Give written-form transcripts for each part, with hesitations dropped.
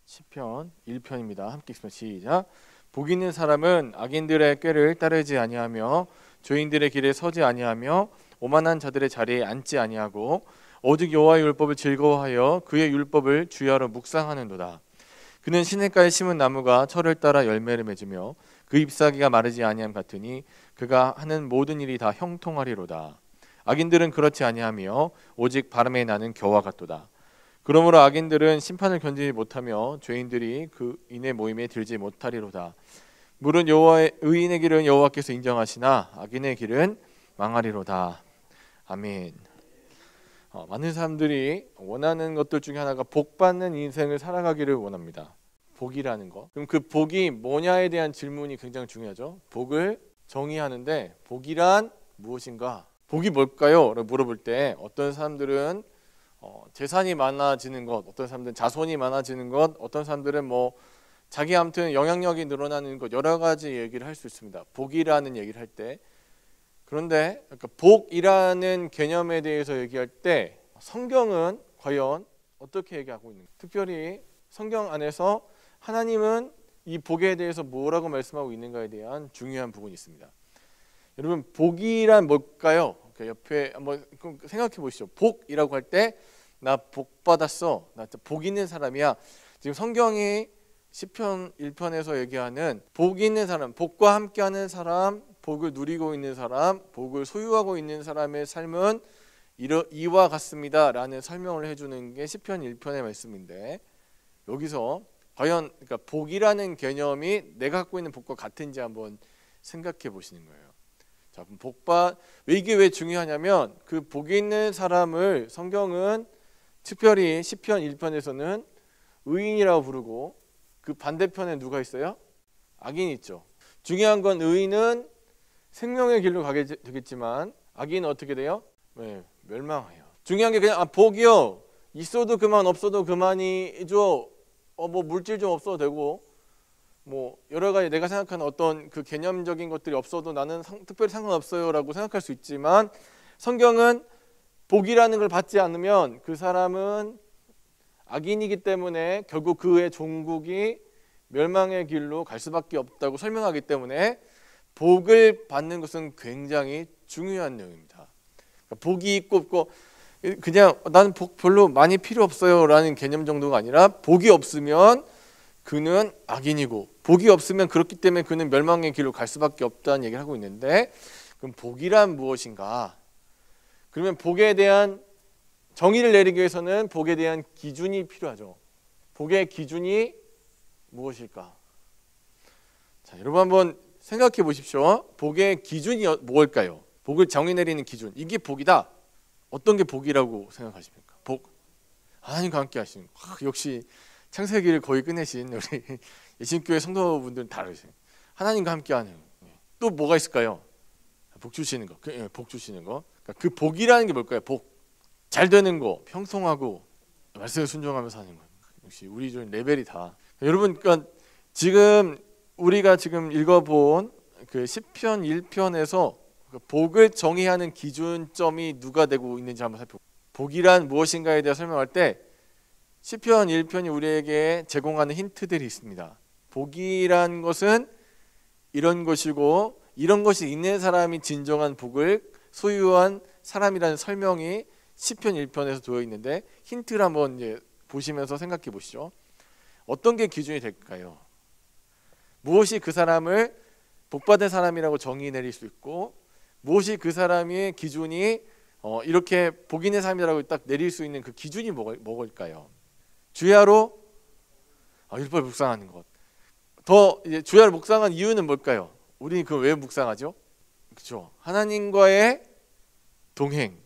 시편 1편입니다. 함께 읽습니다. 시작. 복 있는 사람은 악인들의 꾀를 따르지 아니하며 죄인들의 길에 서지 아니하며 오만한 자들의 자리에 앉지 아니하고 오직 여호와의 율법을 즐거워하여 그의 율법을 주야로 묵상하는도다. 그는 시냇가에 심은 나무가 철을 따라 열매를 맺으며 그 잎사귀가 마르지 아니함 같으니 그가 하는 모든 일이 다 형통하리로다. 악인들은 그렇지 아니하며 오직 바람에 나는 겨와 같도다. 그러므로 악인들은 심판을 견디지 못하며 죄인들이 그 인의 모임에 들지 못하리로다. 물은 의인의 길은 여호와께서 인정하시나 악인의 길은 망하리로다. 아멘. 많은 사람들이 원하는 것들 중에 하나가 복받는 인생을 살아가기를 원합니다. 복이라는 거. 그럼 그 복이 뭐냐에 대한 질문이 굉장히 중요하죠. 복을 정의하는데 복이란 무엇인가? 복이 뭘까요? 라고 물어볼 때 어떤 사람들은 재산이 많아지는 것, 어떤 사람들은 자손이 많아지는 것, 어떤 사람들은 자기 아무튼 영향력이 늘어나는 것, 여러 가지 얘기를 할 수 있습니다. 복이라는 얘기를 할 때. 그런데 복이라는 개념에 대해서 얘기할 때 성경은 과연 어떻게 얘기하고 있는가? 특별히 성경 안에서 하나님은 이 복에 대해서 뭐라고 말씀하고 있는가에 대한 중요한 부분이 있습니다. 여러분, 복이란 뭘까요? 옆에 한번 생각해 보시죠. 복이라고 할 때 나 복 받았어, 나 복 있는 사람이야. 지금 성경이 시편 1편에서 얘기하는 복 있는 사람, 복과 함께하는 사람, 복을 누리고 있는 사람, 복을 소유하고 있는 사람의 삶은 이와 같습니다 라는 설명을 해주는 게 시편 1편의 말씀인데, 여기서 과연 복이라는 개념이 내가 갖고 있는 복과 같은지 한번 생각해 보시는 거예요. 자, 그럼 이게 왜 중요하냐면 그 복이 있는 사람을 성경은 특별히 시편 1편에서는 의인이라고 부르고 그 반대편에 누가 있어요? 악인이 있죠. 중요한 건 의인은 생명의 길로 가게 되겠지만 악인은 어떻게 돼요? 네, 멸망해요. 중요한 게 그냥 복이요, 있어도 그만 없어도 그만이죠. 물질 좀 없어도 되고 여러 가지 내가 생각하는 어떤 그 개념적인 것들이 없어도 나는 특별히 상관없어요 라고 생각할 수 있지만, 성경은 복이라는 걸 받지 않으면 그 사람은 악인이기 때문에 결국 그의 종국이 멸망의 길로 갈 수밖에 없다고 설명하기 때문에 복을 받는 것은 굉장히 중요한 내용입니다. 복이 있고 없고 그냥 나는 복 별로 많이 필요 없어요 라는 개념 정도가 아니라, 복이 없으면 그는 악인이고 복이 없으면 그렇기 때문에 그는 멸망의 길로 갈 수밖에 없다는 얘기를 하고 있는데, 그럼 복이란 무엇인가? 그러면 복에 대한 정의를 내리기 위해서는 복에 대한 기준이 필요하죠. 복의 기준이 무엇일까? 자, 여러분 한번 생각해 보십시오. 복의 기준이 뭘까요? 복을 정의 내리는 기준, 이게 복이다. 어떤 게 복이라고 생각하십니까? 복, 하나님과 함께 하시는 거. 역시 창세기를 거의 끝내신 우리 예신교회 성도분들은 다 알으세요. 하나님과 함께하는. 또 뭐가 있을까요? 복 주시는 거. 복 주시는 거. 그 복이라는 게 뭘까요? 복, 잘 되는 거, 평성하고 말씀에 순종하면서 사는 거. 역시 우리 좀 레벨이 다. 여러분, 그러니까 지금 우리가 지금 읽어본 그 시편 1편에서 복을 정의하는 기준점이 누가 되고 있는지 한번 살펴볼게요. 복이란 무엇인가에 대해 설명할 때 시편 1편이 우리에게 제공하는 힌트들이 있습니다. 복이란 것은 이런 것이고 이런 것이 있는 사람이 진정한 복을 소유한 사람이라는 설명이 시편 1편에서 되어 있는데, 힌트를 한번 이제 보시면서 생각해 보시죠. 어떤 게 기준이 될까요? 무엇이 그 사람을 복받은 사람이라고 정의 내릴 수 있고, 무엇이 그 사람의 기준이 이렇게 복 있는 사람이라고 딱 내릴 수 있는 그 기준이 뭐일까요? 주야로 율법을 묵상하는 것. 더 이제 주야로 묵상한 이유는 뭘까요? 우리는 그걸 왜 묵상하죠? 그렇죠. 하나님과의 동행,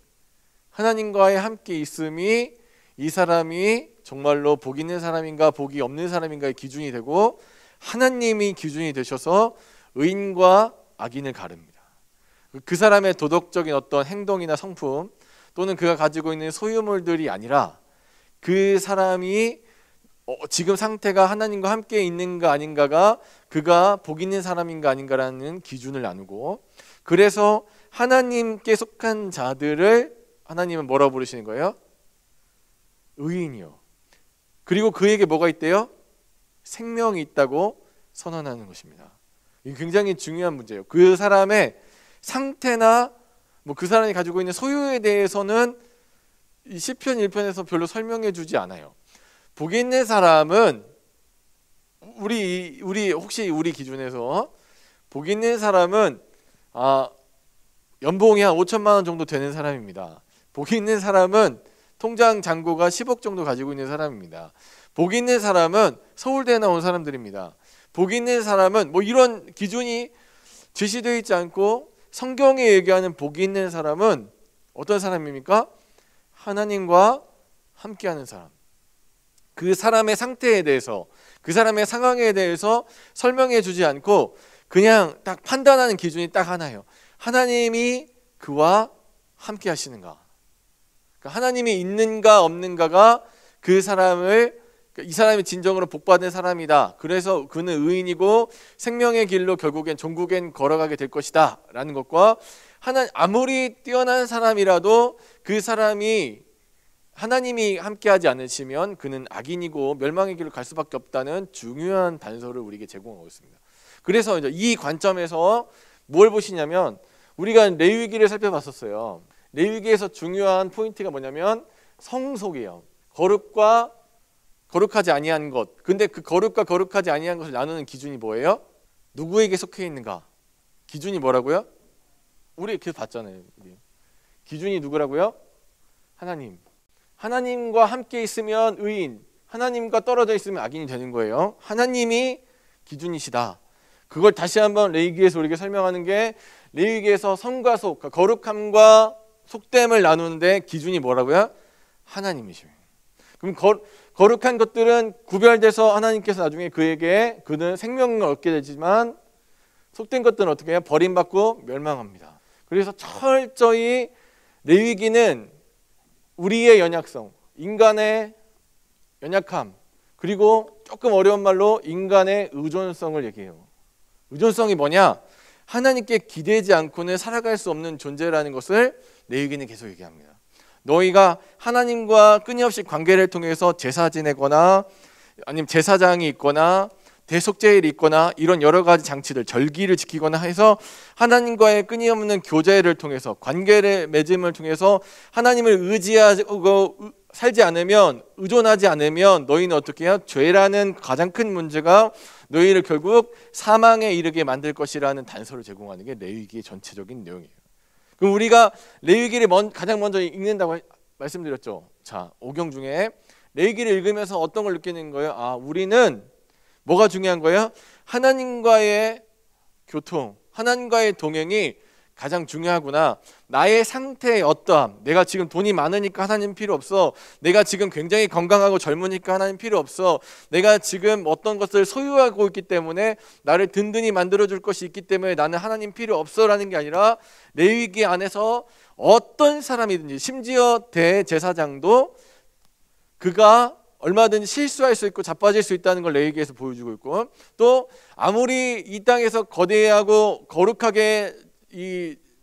하나님과의 함께 있음이 이 사람이 정말로 복 있는 사람인가 복이 없는 사람인가의 기준이 되고, 하나님이 기준이 되셔서 의인과 악인을 가릅니다. 그 사람의 도덕적인 어떤 행동이나 성품 또는 그가 가지고 있는 소유물들이 아니라 그 사람이 지금 상태가 하나님과 함께 있는가 아닌가가 그가 복 있는 사람인가 아닌가라는 기준을 나누고, 그래서 하나님께 속한 자들을 하나님은 뭐라고 부르시는 거예요? 의인이요. 그리고 그에게 뭐가 있대요? 생명이 있다고 선언하는 것입니다. 이게 굉장히 중요한 문제예요. 그 사람의 상태나 뭐 그 사람이 가지고 있는 소유에 대해서는 이 시편 1편에서 별로 설명해 주지 않아요. 복이 있는 사람은 우리 혹시 우리 기준에서 복이 있는 사람은 연봉이 한 5천만 원 정도 되는 사람입니다. 복이 있는 사람은 통장 잔고가 10억 정도 가지고 있는 사람입니다. 복이 있는 사람은 서울대에 나온 사람들입니다. 복이 있는 사람은 뭐 이런 기준이 제시되어 있지 않고 성경에 얘기하는 복이 있는 사람은 어떤 사람입니까? 하나님과 함께하는 사람. 그 사람의 상태에 대해서, 그 사람의 상황에 대해서 설명해 주지 않고 그냥 딱 판단하는 기준이 딱 하나예요. 하나님이 그와 함께 하시는가. 그러니까 하나님이 있는가 없는가가 그 사람을, 이 사람이 진정으로 복받은 사람이다. 그래서 그는 의인이고 생명의 길로 결국엔 종국엔 걸어가게 될 것이다 라는 것과, 아무리 뛰어난 사람이라도 그 사람이 하나님이 함께하지 않으시면 그는 악인이고 멸망의 길로 갈 수밖에 없다는 중요한 단서를 우리에게 제공하고 있습니다. 그래서 이제 이 관점에서 뭘 보시냐면, 우리가 레위기를 살펴봤었어요. 레위기에서 중요한 포인트가 뭐냐면 성속이에요. 거룩과 거룩하지 아니한 것. 근데 그 거룩과 거룩하지 아니한 것을 나누는 기준이 뭐예요? 누구에게 속해 있는가? 기준이 뭐라고요? 우리 계속 봤잖아요. 기준이 누구라고요? 하나님. 하나님과 함께 있으면 의인, 하나님과 떨어져 있으면 악인이 되는 거예요. 하나님이 기준이시다. 그걸 다시 한번 레위기에서 우리에게 설명하는 게, 레위기에서 성과 속, 거룩함과 속됨을 나누는데 기준이 뭐라고요? 하나님이십니다. 그럼 거룩한 것들은 구별돼서 하나님께서 나중에 그는 생명을 얻게 되지만, 속된 것들은 어떻게 해요? 버림받고 멸망합니다. 그래서 철저히 레위기는 우리의 연약성, 인간의 연약함, 그리고 조금 어려운 말로 인간의 의존성을 얘기해요. 의존성이 뭐냐? 하나님께 기대지 않고는 살아갈 수 없는 존재라는 것을 레위기는 계속 얘기합니다. 너희가 하나님과 끊임없이 관계를 통해서 제사 지내거나 아니면 제사장이 있거나 대속제일이 있거나 이런 여러 가지 장치들, 절기를 지키거나 해서 하나님과의 끊임없는 교제를 통해서, 관계를 맺음을 통해서 하나님을 의지하고 살지 않으면, 의존하지 않으면 너희는 어떻게 해요? 죄라는 가장 큰 문제가 너희를 결국 사망에 이르게 만들 것이라는 단서를 제공하는 게 레위기의 전체적인 내용이에요. 그럼 우리가 레위기를 가장 먼저 읽는다고 말씀드렸죠. 자, 5경 중에 레위기를 읽으면서 어떤 걸 느끼는 거예요? 우리는 뭐가 중요한 거예요? 하나님과의 교통, 하나님과의 동행이 가장 중요하구나. 나의 상태의 어떠함, 내가 지금 돈이 많으니까 하나님 필요 없어, 내가 지금 굉장히 건강하고 젊으니까 하나님 필요 없어, 내가 지금 어떤 것을 소유하고 있기 때문에 나를 든든히 만들어줄 것이 있기 때문에 나는 하나님 필요 없어 라는 게 아니라, 레위기 안에서 어떤 사람이든지, 심지어 대제사장도 그가 얼마든지 실수할 수 있고 자빠질 수 있다는 걸 레위기에서 보여주고 있고, 또 아무리 이 땅에서 거대하고 거룩하게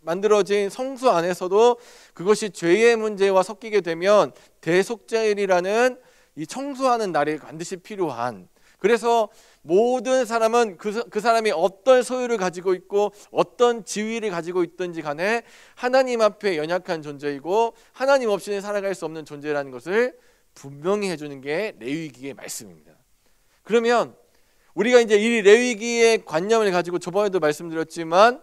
만들어진 성수 안에서도 그것이 죄의 문제와 섞이게 되면 대속제일이라는 이 청소하는 날이 반드시 필요한, 그래서 모든 사람은 그 사람이 어떤 소유를 가지고 있고 어떤 지위를 가지고 있든지 간에 하나님 앞에 연약한 존재이고 하나님 없이는 살아갈 수 없는 존재라는 것을 분명히 해주는 게 레위기의 말씀입니다. 그러면 우리가 이제 이 레위기의 관념을 가지고 저번에도 말씀드렸지만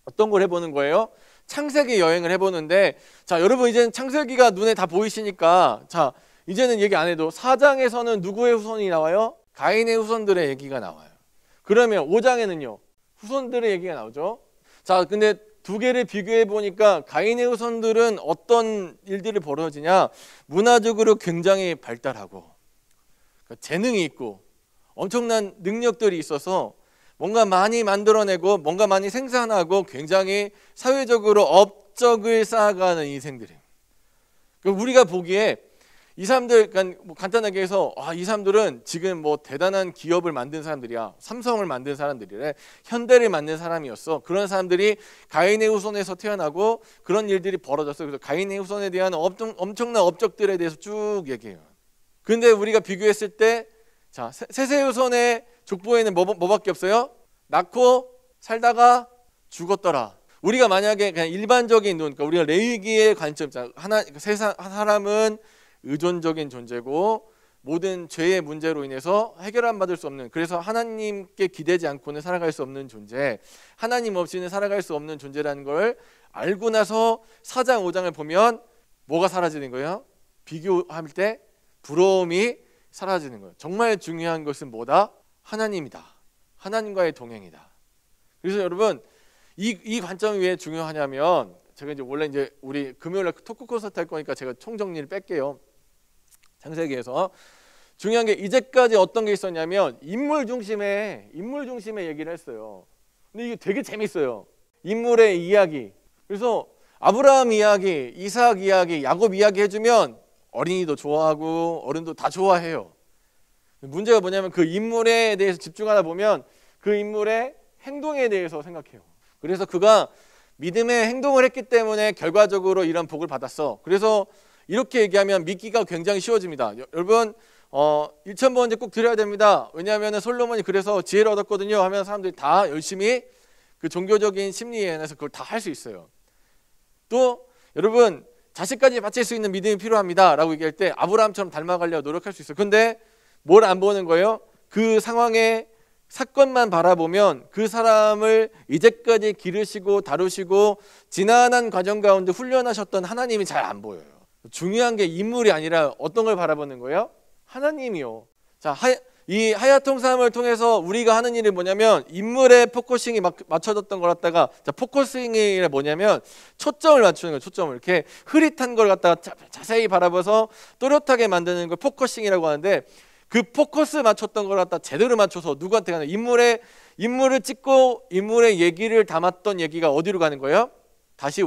어떤 걸 해보는 거예요? 창세기 여행을 해보는데, 자, 여러분 이제는 창세기가 눈에 다 보이시니까, 자, 이제는 얘기 안 해도 4장에서는 누구의 후손이 나와요? 가인의 후손들의 얘기가 나와요. 그러면 5장에는요 후손들의 얘기가 나오죠. 자, 근데 두 개를 비교해 보니까 가인의 후손들은 어떤 일들이 벌어지냐? 문화적으로 굉장히 발달하고 재능이 있고 엄청난 능력들이 있어서 뭔가 많이 만들어내고 뭔가 많이 생산하고 굉장히 사회적으로 업적을 쌓아가는 인생들이에요. 우리가 보기에 이 사람들 뭐 간단하게 해서 이 사람들은 지금 뭐 대단한 기업을 만든 사람들이야. 삼성을 만든 사람들이래. 현대를 만든 사람이었어. 그런 사람들이 가인의 후손에서 태어나고 그런 일들이 벌어졌어. 그래서 가인의 후손에 대한 엄청난 업적들에 대해서 쭉 얘기해요. 그런데 우리가 비교했을 때 자, 셋의 후손의 족보에는 뭐밖에 없어요? 낳고 살다가 죽었더라. 우리가 만약에 그냥 일반적인 그러니까 우리가 레위기의 관점, 사람은 의존적인 존재고 모든 죄의 문제로 인해서 해결 안 받을 수 없는, 그래서 하나님께 기대지 않고는 살아갈 수 없는 존재, 하나님 없이는 살아갈 수 없는 존재라는 걸 알고 나서 4장 5장을 보면 뭐가 사라지는 거예요? 비교할 때 부러움이 사라지는 거예요. 정말 중요한 것은 뭐다? 하나님이다. 하나님과의 동행이다. 그래서 여러분 이 관점이 왜 중요하냐면, 제가 이제 원래 이제 우리 금요일에 토크 콘서트 할 거니까 제가 총정리를 뺄게요. 창세기에서 중요한 게 이제까지 어떤 게 있었냐면 인물 중심의 얘기를 했어요. 근데 이게 되게 재밌어요. 인물의 이야기. 그래서 아브라함 이야기, 이삭 이야기, 야곱 이야기 해주면 어린이도 좋아하고 어른도 다 좋아해요. 문제가 뭐냐면 그 인물에 대해서 집중하다 보면 그 인물의 행동에 대해서 생각해요. 그래서 그가 믿음의 행동을 했기 때문에 결과적으로 이런 복을 받았어. 그래서 이렇게 얘기하면 믿기가 굉장히 쉬워집니다. 여러분 1000번째 꼭 드려야 됩니다. 왜냐하면 솔로몬이 그래서 지혜를 얻었거든요 하면 사람들이 다 열심히 그 종교적인 심리에 의해서 그걸 다 할 수 있어요. 또 여러분 자식까지 바칠 수 있는 믿음이 필요합니다 라고 얘기할 때 아브라함처럼 닮아가려고 노력할 수 있어요. 근데 뭘 안 보는 거예요? 그 상황에 사건만 바라보면 그 사람을 이제까지 기르시고 다루시고 지난한 과정 가운데 훈련하셨던 하나님이 잘 안 보여요. 중요한 게 인물이 아니라 어떤 걸 바라보는 거예요? 하나님이요. 자, 이 하야통삼을 통해서 우리가 하는 일이 뭐냐면 인물의 포커싱이 맞춰졌던 걸 갖다가, 자, 포커싱이 뭐냐면 초점을 맞추는 거예요. 초점을 이렇게 흐릿한 걸 갖다가 자세히 바라봐서 또렷하게 만드는 걸 포커싱이라고 하는데, 그 포커스 맞췄던 걸 갖다 제대로 맞춰서 누구한테 가는, 인물을 찍고 인물의 얘기를 담았던 얘기가 어디로 가는 거예요? 다시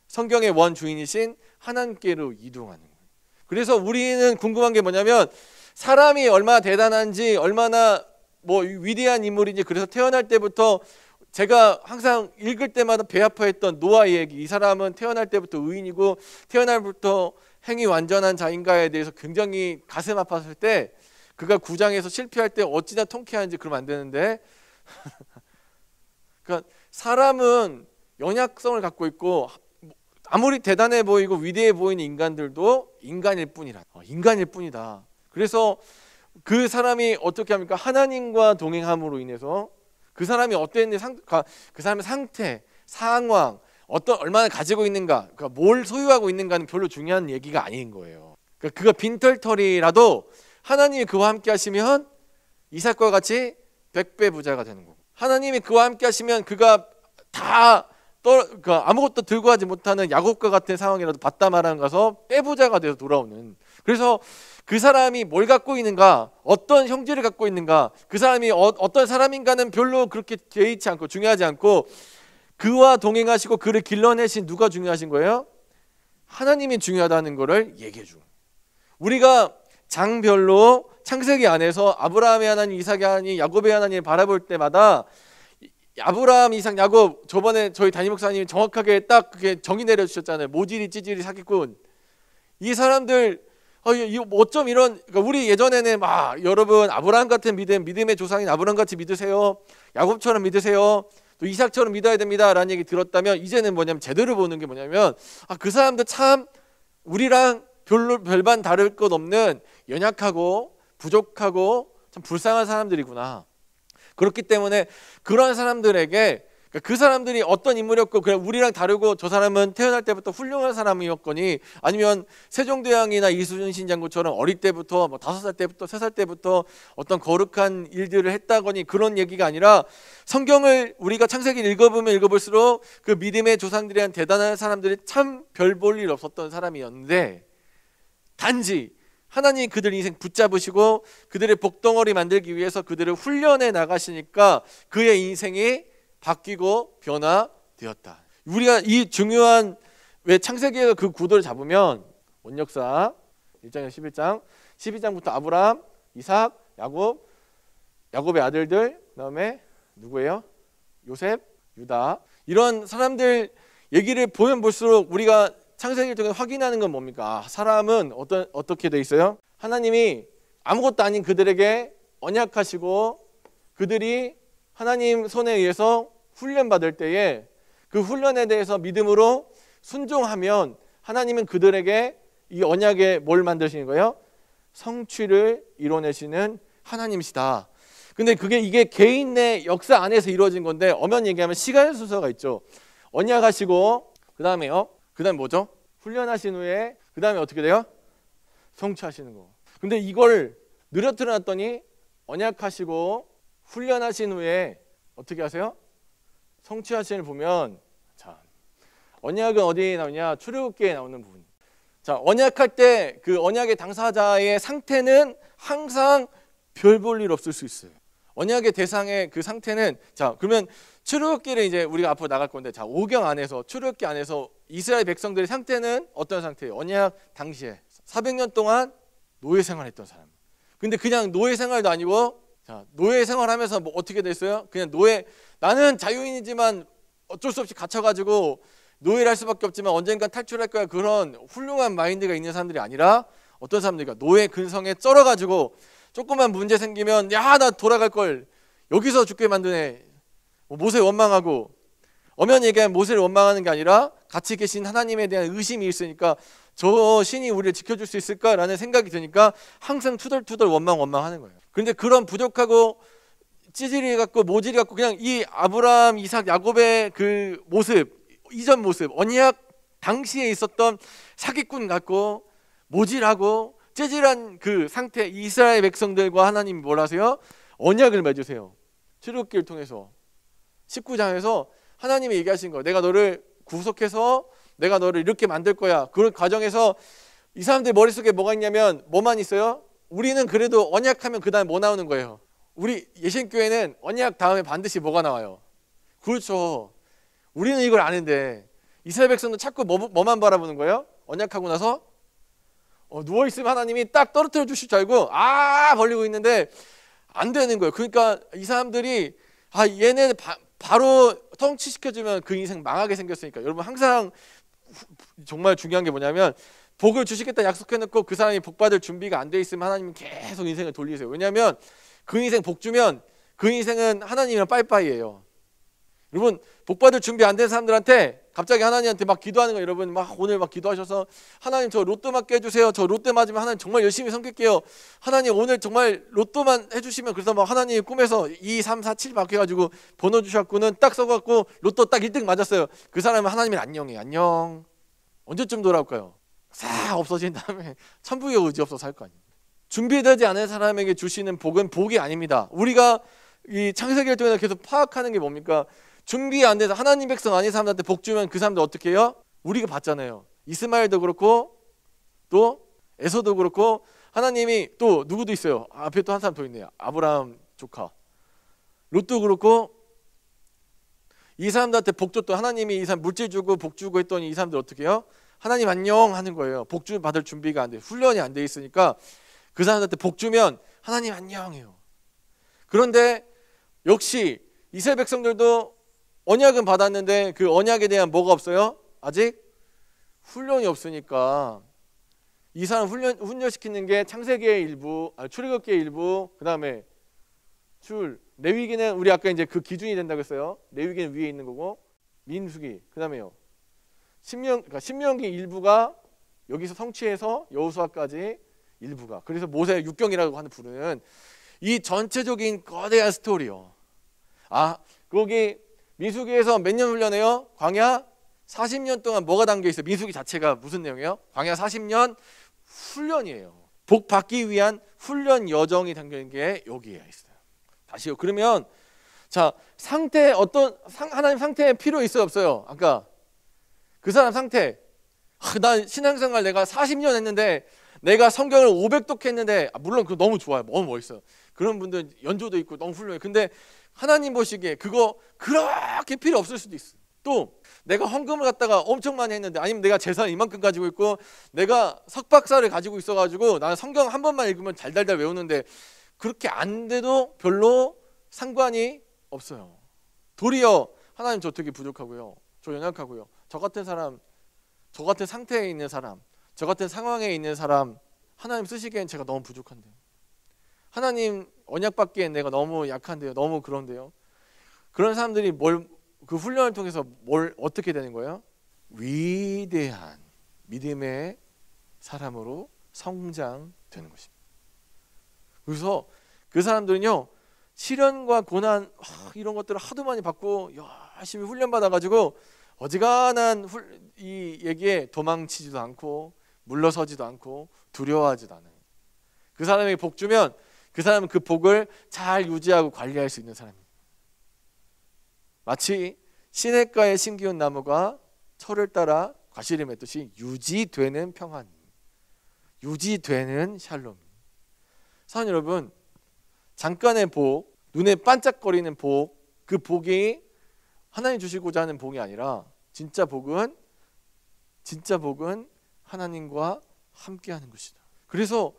성경의 원주인이신 하나님께로 이동하는 거예요. 그래서 우리는 궁금한 게 뭐냐면 사람이 얼마나 대단한지, 얼마나 뭐 위대한 인물인지, 그래서 태어날 때부터 제가 항상 읽을 때마다 배 아파했던 노아의 얘기, 이 사람은 태어날 때부터 의인이고 태어날 때부터 행위 완전한 자인가에 대해서 굉장히 가슴 아팠을 때, 그가 구장에서 실패할 때 어찌나 통쾌한지 그러면 안 되는데 그러니까 사람은 연약성을 갖고 있고 아무리 대단해 보이고 위대해 보이는 인간들도 인간일 뿐이다. 그래서 그 사람이 어떻게 합니까? 하나님과 동행함으로 인해서 그 사람이 어땠는지, 그 사람의 상태, 상황, 얼마나 가지고 있는가, 그러니까 뭘 소유하고 있는가는 별로 중요한 얘기가 아닌 거예요. 그러니까 그가 빈털터리라도 하나님이 그와 함께 하시면 이삭과 같이 100배 부자가 되는 거고, 하나님이 그와 함께 하시면 그가 그러니까 아무것도 들고 하지 못하는 야곱과 같은 상황이라도 바다마랑 가서 떼부자가 돼서 돌아오는. 그래서 그 사람이 뭘 갖고 있는가, 어떤 형질을 갖고 있는가, 그 사람이 어떤 사람인가는 별로 그렇게 개의치 않고 중요하지 않고, 그와 동행하시고 그를 길러내신 누가 중요하신 거예요? 하나님이 중요하다는 것을 얘기해 준 거예요. 우리가 장별로 창세기 안에서 아브라함의 하나님, 이삭의 하나님, 야곱의 하나님을 바라볼 때마다 아브라함, 이삭, 야곱, 저번에 저희 담임 목사님이 정확하게 딱 그게 정의 내려주셨잖아요. 모질이, 찌질이, 사기꾼. 이 사람들 어쩜 이런, 그러니까 우리 예전에는 막 여러분 아브라함 같은 믿음의 조상인 아브라함 같이 믿으세요, 야곱처럼 믿으세요, 또 이삭처럼 믿어야 됩니다 라는 얘기 들었다면, 이제는 뭐냐면 제대로 보는 게 뭐냐면 그 사람들 참 우리랑 별반 다를 것 없는 연약하고 부족하고 참 불쌍한 사람들이구나. 그렇기 때문에 그런 사람들에게, 그 사람들이 어떤 인물이었고 그냥 우리랑 다르고 저 사람은 태어날 때부터 훌륭한 사람이었거니, 아니면 세종대왕이나 이순신 장군처럼 어릴 때부터 5살 때부터 3살 때부터 어떤 거룩한 일들을 했다거니, 그런 얘기가 아니라 성경을 우리가 창세기를 읽어보면 읽어볼수록 그 믿음의 조상들이란 대단한 사람들이 참 별 볼 일 없었던 사람이었는데, 단지 하나님이 그들 인생 붙잡으시고 그들의 복덩어리 만들기 위해서 그들을 훈련해 나가시니까 그의 인생이 바뀌고 변화되었다. 우리가 이 중요한, 왜 창세기의 그 구도를 잡으면 원역사 1장에서 11장 12장부터 아브라함, 이삭, 야곱, 야곱의 아들들, 그다음에 누구예요? 요셉, 유다. 이런 사람들 얘기를 보면 볼수록 우리가 창세기를 통해 확인하는 건 뭡니까? 사람은 어떻게 돼 있어요? 하나님이 아무것도 아닌 그들에게 언약하시고 그들이 하나님 손에 의해서 훈련받을 때에 그 훈련에 대해서 믿음으로 순종하면 하나님은 그들에게 이 언약에 뭘 만드시는 거예요? 성취를 이뤄내시는 하나님이시다. 근데 이게 개인 내 역사 안에서 이루어진 건데 엄연히 얘기하면 시간 순서가 있죠. 언약하시고 그다음에요. 그다음에 뭐죠? 훈련하신 후에 그다음에 어떻게 돼요? 성취하시는 거. 근데 이걸 느려뜨려 놨더니 언약하시고 훈련하신 후에 어떻게 하세요? 성취하시는 보면 자, 언약은 어디에 나오냐? 출애굽기에 나오는 부분. 자, 언약할 때 그 언약의 당사자의 상태는 항상 별 볼 일 없을 수 있어요. 언약의 대상의 그 상태는 자, 그러면 출애굽기를 이제 우리가 앞으로 나갈 건데 자, 5경 안에서 출애굽기 안에서 이스라엘 백성들의 상태는 어떤 상태예요? 언약 당시에 400년 동안 노예 생활했던 사람. 근데 그냥 노예 생활도 아니고 자, 노예 생활하면서 뭐 어떻게 됐어요? 그냥 나는 자유인이지만 어쩔 수 없이 갇혀가지고 노예를 할 수밖에 없지만 언젠간 탈출할 거야. 그런 훌륭한 마인드가 있는 사람들이 아니라 어떤 사람들이 노예 근성에 쩔어가지고 조금만 문제 생기면 야, 나 돌아갈 걸 여기서 죽게 만드네. 모세 원망하고 엄연히 얘기하면 모세를 원망하는 게 아니라 같이 계신 하나님에 대한 의심이 있으니까 저 신이 우리를 지켜줄 수 있을까라는 생각이 드니까 항상 투덜투덜 원망하는 거예요. 그런데 그런 부족하고 찌질이 갖고 모질이 갖고 그냥 이 아브라함, 이삭, 야곱의 그 모습, 이전 모습, 언약 당시에 있었던 사기꾼 같고 모질하고 찌질한 그 상태 이스라엘 백성들과 하나님이 뭘 하세요? 언약을 맺으세요. 출애굽기를 통해서 19장에서 하나님이 얘기하신 거예요. 내가 너를 구속해서 내가 너를 이렇게 만들 거야. 그런 과정에서 이 사람들 머릿속에 뭐가 있냐면 뭐만 있어요? 우리는 그래도 언약하면 그 다음에 뭐 나오는 거예요? 우리 예신교회는 언약 다음에 반드시 뭐가 나와요? 그렇죠. 우리는 이걸 아는데 이스라엘 백성도 자꾸 뭐만 바라보는 거예요? 언약하고 나서 누워있으면 하나님이 딱 떨어뜨려 주실 줄 알고 벌리고 있는데 안 되는 거예요. 그러니까 이 사람들이 얘네 바로 성취시켜주면 그 인생 망하게 생겼으니까 여러분 항상 정말 중요한 게 뭐냐면 복을 주시겠다 약속해놓고 그 사람이 복 받을 준비가 안 돼 있으면 하나님은 계속 인생을 돌리세요. 왜냐하면 그 인생 복 주면 그 인생은 하나님이랑 빠이빠이예요. 여러분 복 받을 준비 안 된 사람들한테 갑자기 하나님한테 막 기도하는 거 여러분 오늘 막 기도하셔서 하나님 저 로또 맞게 해주세요. 저 로또 맞으면 하나님 정말 열심히 섬길게요. 하나님 오늘 정말 로또만 해주시면 그래서 막 하나님 꿈에서 2, 3, 4, 7 막 해가지고 번호 주셔갖고는 딱 써갖고 로또 딱 1등 맞았어요. 그 사람은 하나님이 안녕해. 안녕. 언제쯤 돌아올까요? 싹 없어진 다음에 천부의 의지 없어서 살 거 아니에요. 준비되지 않은 사람에게 주시는 복은 복이 아닙니다. 우리가 이 창세기를 통해서 계속 파악하는 게 뭡니까? 준비 안 돼서 하나님 백성 아닌 사람들한테 복 주면 그 사람들 어떻게 해요? 우리가 봤잖아요. 이스마엘도 그렇고 또 에서도 그렇고 하나님이 또 누구도 있어요. 앞에 또 한 사람 더 있네요. 아브라함 조카 롯도 그렇고 이 사람들한테 복 줬던 하나님이 이 사람 물질 주고 복 주고 했더니 이 사람들 어떻게 해요? 하나님 안녕 하는 거예요. 복 받을 준비가 안 돼. 훈련이 안 돼 있으니까 그 사람들한테 복 주면 하나님 안녕해요. 그런데 역시 이스라엘 백성들도 언약은 받았는데 그 언약에 대한 뭐가 없어요? 아직 훈련이 없으니까 이 사람 훈련시키는 게 창세기의 일부, 출애굽기의 일부, 그 다음에 레위기는 우리 아까 이제 그 기준이 된다고 했어요. 레위기는 위에 있는 거고 민수기, 그 다음에요 신명기 일부가 여기서 성취해서 여호수아까지 일부가 그래서 모세 육경이라고 하는 부르는 이 전체적인 거대한 스토리요. 거기 민수기에서 몇 년 훈련해요? 광야 40년 동안 뭐가 담겨 있어요? 민수기 자체가 무슨 내용이에요? 광야 40년 훈련이에요. 복 받기 위한 훈련 여정이 담겨 있는 게 여기에 있어요. 다시요. 그러면 자 상태 하나님 상태에 필요 있어요 없어요? 아까 그 사람 상태 난 신앙생활 내가 40년 했는데 내가 성경을 500독 했는데 물론 그거 너무 좋아요. 너무 멋있어요. 그런 분들 연조도 있고 너무 훌륭해요. 근데 하나님 보시기에 그거 그렇게 필요 없을 수도 있어요. 또 내가 헌금을 갖다가 엄청 많이 했는데, 아니면 내가 재산 이만큼 가지고 있고 내가 석박사를 가지고 있어가지고 나는 성경 한 번만 읽으면 달달달 외우는데 그렇게 안 돼도 별로 상관이 없어요. 도리어 하나님 저 되게 부족하고요, 저 연약하고요, 저 같은 사람, 저 같은 상태에 있는 사람, 저 같은 상황에 있는 사람 하나님 쓰시기엔 제가 너무 부족한데요, 하나님 언약받기엔 내가 너무 약한데요, 너무 그런데요. 그런 사람들이 그 훈련을 통해서 어떻게 되는 거예요? 위대한 믿음의 사람으로 성장되는 것입니다. 그래서 그 사람들은요, 시련과 고난 이런 것들을 하도 많이 받고 열심히 훈련받아가지고 어지간한 이 얘기에 도망치지도 않고 물러서지도 않고 두려워하지도 않아요. 그 사람에게 복 주면 그 사람은 그 복을 잘 유지하고 관리할 수 있는 사람입니다. 마치 시냇가에 심기운 나무가 철을 따라 과실을 맺듯이 유지되는 평안, 유지되는 샬롬. 사랑하는 여러분, 잠깐의 복, 눈에 반짝거리는 복, 그 복이 하나님 주시고자 하는 복이 아니라 진짜 복은 하나님과 함께하는 것이다. 그래서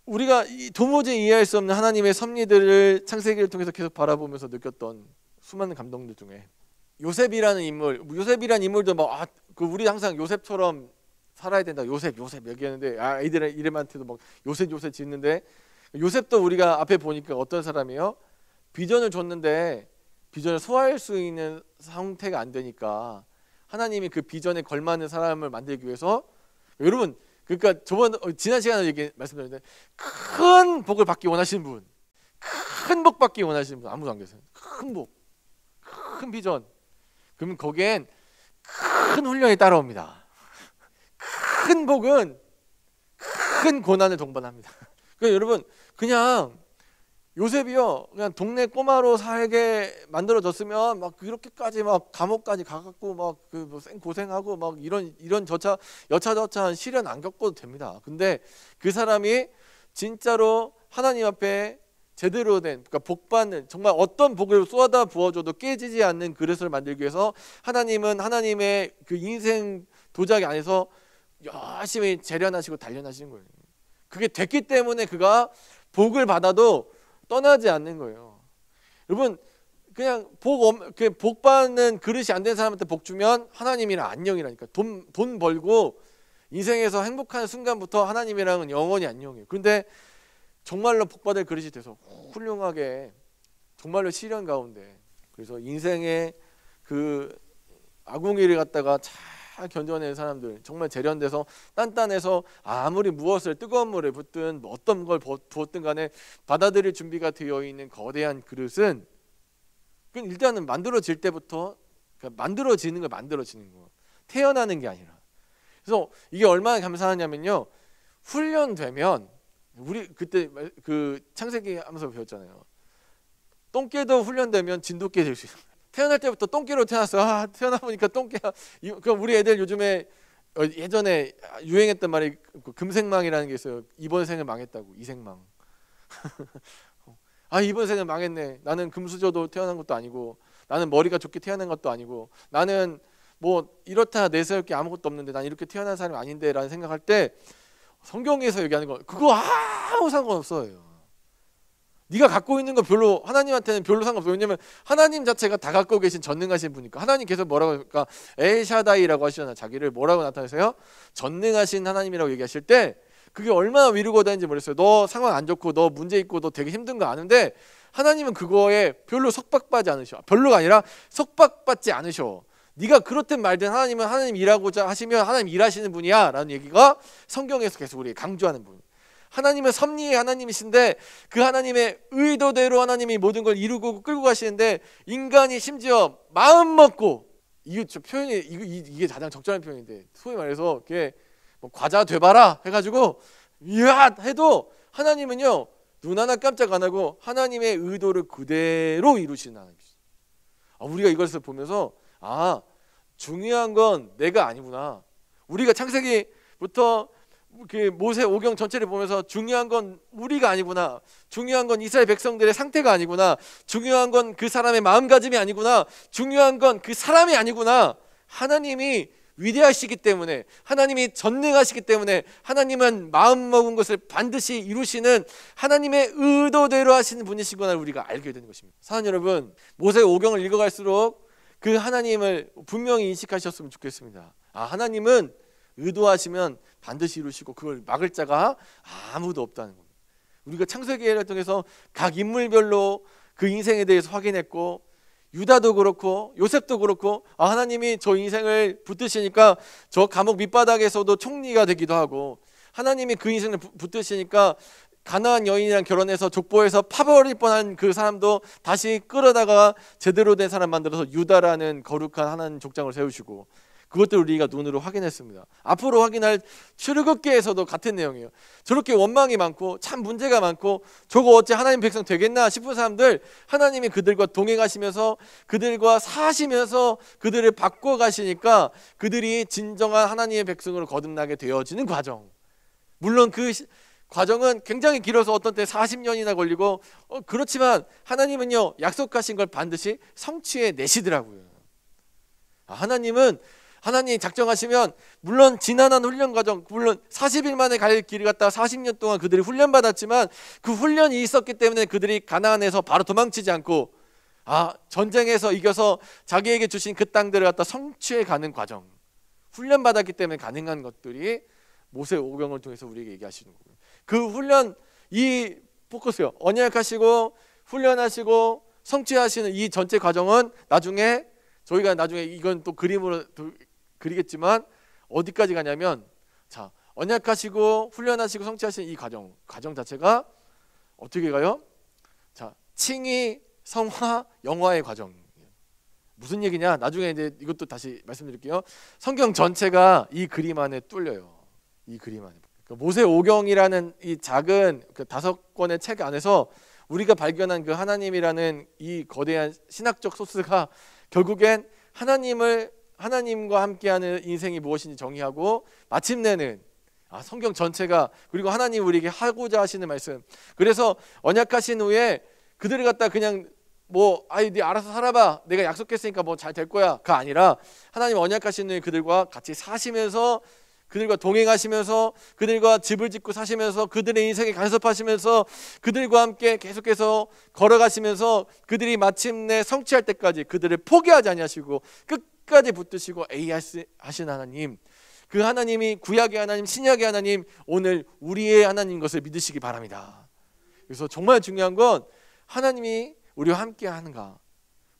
우리가 도무지 이해할 수 없는 하나님의 섭리들을 창세기를 통해서 계속 바라보면서 느꼈던 수많은 감동들 중에 요셉이라는 인물도 우리 항상 요셉처럼 살아야 된다, 요셉 얘기하는데 아이들의 이름한테도 막 요셉 짓는데, 요셉도 우리가 앞에 보니까 어떤 사람이에요? 비전을 줬는데 비전을 소화할 수 있는 상태가 안 되니까 하나님이 그 비전에 걸맞는 사람을 만들기 위해서, 여러분 그러니까 지난 시간에 말씀드렸는데 큰 복을 받기 원하시는 분, 큰 복 받기 원하시는 분 아무도 안 계세요. 큰 복, 큰 비전, 그러면 거기엔 큰 훈련이 따라옵니다. 큰 복은 큰 고난을 동반합니다. 그러니까 여러분, 그냥 요셉이요, 그냥 동네 꼬마로 살게 만들어졌으면 막 그렇게까지 막 감옥까지 가갖고 막 고생하고 막 이런 여차저차한 시련 안 겪어도 됩니다. 근데 그 사람이 진짜로 하나님 앞에 제대로 된, 그러니까 복받는, 정말 어떤 복을 쏟아 부어줘도 깨지지 않는 그릇을 만들기 위해서 하나님은 하나님의 그 인생 도자기 안에서 열심히 재련하시고 단련하시는 거예요. 그게 됐기 때문에 그가 복을 받아도 떠나지 않는 거예요. 여러분, 그냥 복 받는 그릇이 안 된 사람한테 복 주면 하나님이랑 안녕이라니까. 돈 벌고 인생에서 행복한 순간부터 하나님이랑은 영원히 안녕이에요. 그런데 정말로 복 받을 그릇이 돼서 훌륭하게 정말로 시련 가운데, 그래서 인생의 그 아궁이를 갖다가 잘 견뎌낸 사람들, 정말 재련돼서 단단해서 아무리 무엇을 뜨거운 물에 붓든 어떤 걸 부었든 간에 받아들일 준비가 되어 있는 거대한 그릇은 일단은 만들어질 때부터, 그러니까 만들어지는 거, 태어나는 게 아니라. 그래서 이게 얼마나 감사하냐면요, 훈련되면, 우리 그때 그 창세기 하면서 배웠잖아요. 똥개도 훈련되면 진돗개 될 수 있어요. 태어날 때부터 똥개로 태어났어. 태어나 보니까 똥개야. 그럼 우리 애들 요즘에 예전에 유행했던 말이 금생망이라는 게 있어요. 이번 생을 망했다고. 이생망. 이번 생은 망했네. 나는 금수저도 태어난 것도 아니고, 나는 머리가 좋게 태어난 것도 아니고, 나는 뭐 이렇다 내세울 게 아무것도 없는데 난 이렇게 태어난 사람이 아닌데 라는 생각할 때, 성경에서 얘기하는 거 그거 아무 상관없어요. 네가 갖고 있는 거 별로, 하나님한테는 별로 상관없어요. 왜냐면 하나님 자체가 다 갖고 계신 전능하신 분이니까. 하나님께서 뭐라고 할까? 엘샤다이라고 하시잖아요. 자기를 뭐라고 나타내세요? 전능하신 하나님이라고 얘기하실 때 그게 얼마나 위로가 되는지 모르겠어요. 너 상황 안 좋고 너 문제 있고 너 되게 힘든 거 아는데 하나님은 그거에 별로 속박받지 않으셔. 별로가 아니라 속박받지 않으셔. 네가 그렇든 말든 하나님은 하나님 일하고자 하시면 하나님 일하시는 분이야 라는 얘기가 성경에서 계속 우리 강조하는 분. 하나님은 섭리의 하나님이신데 그 하나님의 의도대로 하나님이 모든 걸 이루고 끌고 가시는데, 인간이 심지어 마음 먹고, 이게 가장 적절한 표현인데, 소위 말해서 이게 뭐 과자 돼봐라 해가지고 이야 해도 하나님은요 눈 하나 깜짝 안 하고 하나님의 의도를 그대로 이루시는 하나님이시죠. 우리가 이것을 보면서 중요한 건 내가 아니구나. 우리가 창세기부터 그 모세 오경 전체를 보면서 중요한 건 우리가 아니구나, 중요한 건 이스라엘 백성들의 상태가 아니구나, 중요한 건 그 사람의 마음가짐이 아니구나, 중요한 건 그 사람이 아니구나. 하나님이 위대하시기 때문에, 하나님이 전능하시기 때문에, 하나님은 마음먹은 것을 반드시 이루시는 하나님의 의도대로 하시는 분이시구나 우리가 알게 되는 것입니다. 사랑하는 여러분, 모세 오경을 읽어갈수록 그 하나님을 분명히 인식하셨으면 좋겠습니다. 하나님은 의도하시면 반드시 이루시고 그걸 막을 자가 아무도 없다는 겁니다. 우리가 창세기를 통해서 각 인물별로 그 인생에 대해서 확인했고, 유다도 그렇고 요셉도 그렇고 하나님이 저 인생을 붙드시니까 저 감옥 밑바닥에서도 총리가 되기도 하고, 하나님이 그 인생을 붙드시니까 가나안 여인이랑 결혼해서 족보에서 파버릴 뻔한 그 사람도 다시 끌어다가 제대로 된 사람 만들어서 유다라는 거룩한 하나님 족장을 세우시고, 그것들을 우리가 눈으로 확인했습니다. 앞으로 확인할 출애굽기에서도 같은 내용이에요. 저렇게 원망이 많고 참 문제가 많고 저거 어째 하나님 백성 되겠나 싶은 사람들, 하나님이 그들과 동행하시면서 그들과 사시면서 그들을 바꿔가시니까 그들이 진정한 하나님의 백성으로 거듭나게 되어지는 과정. 물론 그 과정은 굉장히 길어서 어떤 때 40년이나 걸리고 그렇지만 하나님은요, 약속하신 걸 반드시 성취해 내시더라고요. 하나님이 작정하시면, 물론 지난한 훈련 과정, 물론 40일 만에 갈 길을 갔다가 40년 동안 그들이 훈련받았지만 그 훈련이 있었기 때문에 그들이 가나안에서 바로 도망치지 않고 전쟁에서 이겨서 자기에게 주신 그 땅들을 갖다 성취해 가는 과정, 훈련받았기 때문에 가능한 것들이 모세 오경을 통해서 우리에게 얘기하시는 거고요. 그 훈련, 이 포커스요, 언약하시고 훈련하시고 성취하시는 이 전체 과정은 저희가 나중에 이건 또 그림으로 그리겠지만 어디까지 가냐면, 언약하시고 훈련하시고 성취하시는 이 과정 자체가 어떻게 가요? 칭의, 성화, 영화의 과정. 무슨 얘기냐? 나중에 이제 이것도 다시 말씀드릴게요. 성경 전체가 이 그림 안에 뚫려요. 이 그림 안에. 모세 오경이라는 이 작은 그 5권의 책 안에서 우리가 발견한 그 하나님이라는 이 거대한 신학적 소스가 결국엔 하나님과 함께하는 인생이 무엇인지 정의하고, 마침내는 성경 전체가, 그리고 하나님 우리에게 하고자 하시는 말씀. 그래서 언약하신 후에 그들을 갖다 그냥 네 알아서 살아봐, 내가 약속했으니까 잘 될 거야가 아니라, 하나님 언약하신 후에 그들과 같이 사시면서, 그들과 동행하시면서, 그들과 집을 짓고 사시면서, 그들의 인생에 간섭하시면서, 그들과 함께 계속해서 걸어가시면서 그들이 마침내 성취할 때까지 그들을 포기하지 아니하시고 끝까지 붙드시고 하신 하나님, 그 하나님이 구약의 하나님, 신약의 하나님, 오늘 우리의 하나님 것을 믿으시기 바랍니다. 그래서 정말 중요한 건 하나님이 우리와 함께 하는가.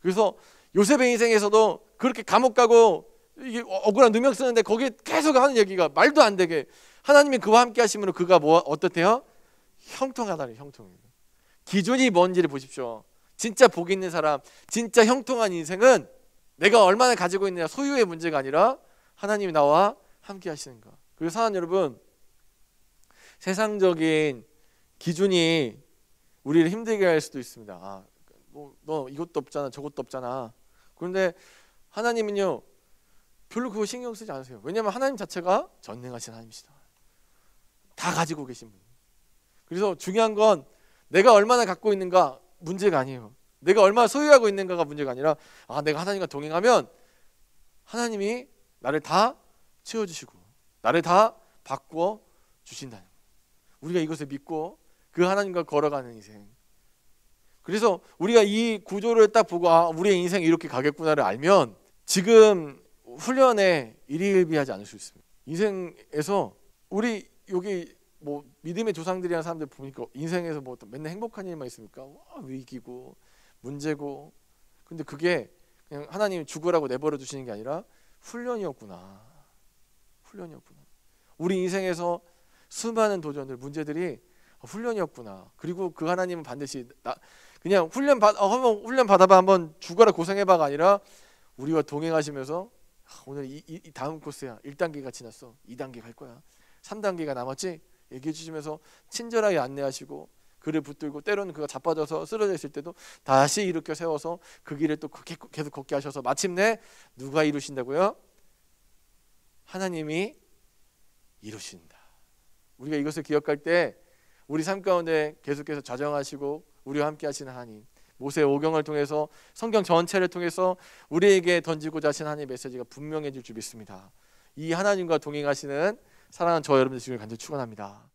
그래서 요셉의 인생에서도 그렇게 감옥 가고 이게 억울한 누명 쓰는데 거기에 계속 하는 얘기가 말도 안 되게, 하나님이 그와 함께 하시면 그가 어떻대요? 형통하다는, 형통. 기준이 뭔지를 보십시오. 진짜 복 있는 사람, 진짜 형통한 인생은 내가 얼마나 가지고 있느냐, 소유의 문제가 아니라 하나님이 나와 함께 하시는가. 그래서 사랑하는 여러분, 세상적인 기준이 우리를 힘들게 할 수도 있습니다. 너 이것도 없잖아, 저것도 없잖아. 그런데 하나님은요, 별로 그거 신경 쓰지 않으세요. 왜냐하면 하나님 자체가 전능하신 하나님이시다. 다 가지고 계신 분. 그래서 중요한 건 내가 얼마나 갖고 있는가 문제가 아니에요. 내가 얼마나 소유하고 있는가가 문제가 아니라, 내가 하나님과 동행하면 하나님이 나를 다 채워주시고 나를 다 바꾸어 주신다는 거예요. 우리가 이것을 믿고 그 하나님과 걸어가는 인생. 그래서 우리가 이 구조를 딱 보고 우리의 인생이 이렇게 가겠구나를 알면 지금 훈련에 일희일비하지 않을 수 있습니다. 인생에서 우리 여기 믿음의 조상들이라는 사람들 보니까 인생에서 맨날 행복한 일만 있습니까? 위기고 문제고. 근데 그게 그냥 하나님이 죽으라고 내버려 두시는 게 아니라 훈련이었구나. 우리 인생에서 수많은 도전들, 문제들이 훈련이었구나. 그리고 그 하나님은 반드시 그냥 훈련 받아봐, 한번 죽어라 고생해봐가 아니라 우리와 동행하시면서 오늘 이 다음 코스야, 1단계가 지났어, 2단계 갈 거야, 3단계가 남았지, 얘기해 주시면서 친절하게 안내하시고 그를 붙들고, 때로는 그가 자빠져서 쓰러져 있을 때도 다시 일으켜 세워서 그 길을 또 계속 걷게 하셔서 마침내 누가 이루신다고요? 하나님이 이루신다. 우리가 이것을 기억할 때 우리 삶 가운데 계속해서 자정하시고 우리와 함께 하시는 하나님, 모세 오경을 통해서 성경 전체를 통해서 우리에게 던지고자 하신 하나님의 메시지가 분명해질 줄 믿습니다. 이 하나님과 동행하시는 사랑하는 저 여러분들 지금 간절히 축원합니다.